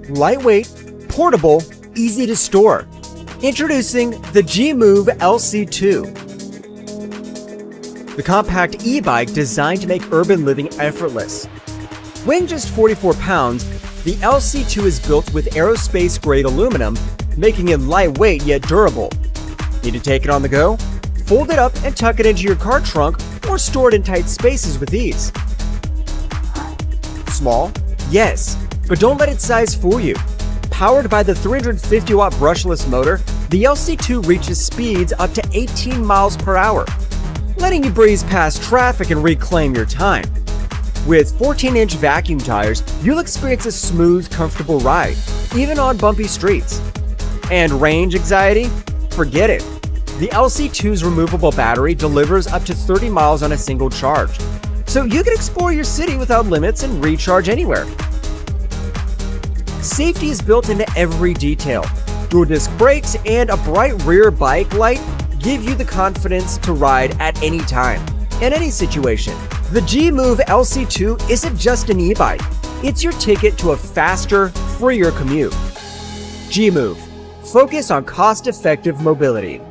lightweight, portable, easy to store. Introducing the G-Move LC2. The compact e-bike designed to make urban living effortless. Weighing just 44 pounds, the LC2 is built with aerospace-grade aluminum, making it lightweight yet durable. Need to take it on the go? Fold it up and tuck it into your car trunk or store it in tight spaces with ease. Small? Yes, but don't let its size fool you. Powered by the 350-watt brushless motor, the LC2 reaches speeds up to 18 miles per hour, letting you breeze past traffic and reclaim your time. With 14-inch vacuum tires, you'll experience a smooth, comfortable ride, even on bumpy streets. And range anxiety? Forget it. The LC2's removable battery delivers up to 30 miles on a single charge, so you can explore your city without limits and recharge anywhere. Safety is built into every detail. Dual disc brakes and a bright rear bike light give you the confidence to ride at any time, in any situation. The G-Move LC2 isn't just an e-bike, it's your ticket to a faster, freer commute. G-Move. Focus on cost-effective mobility.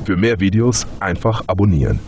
Für mehr Videos einfach abonnieren.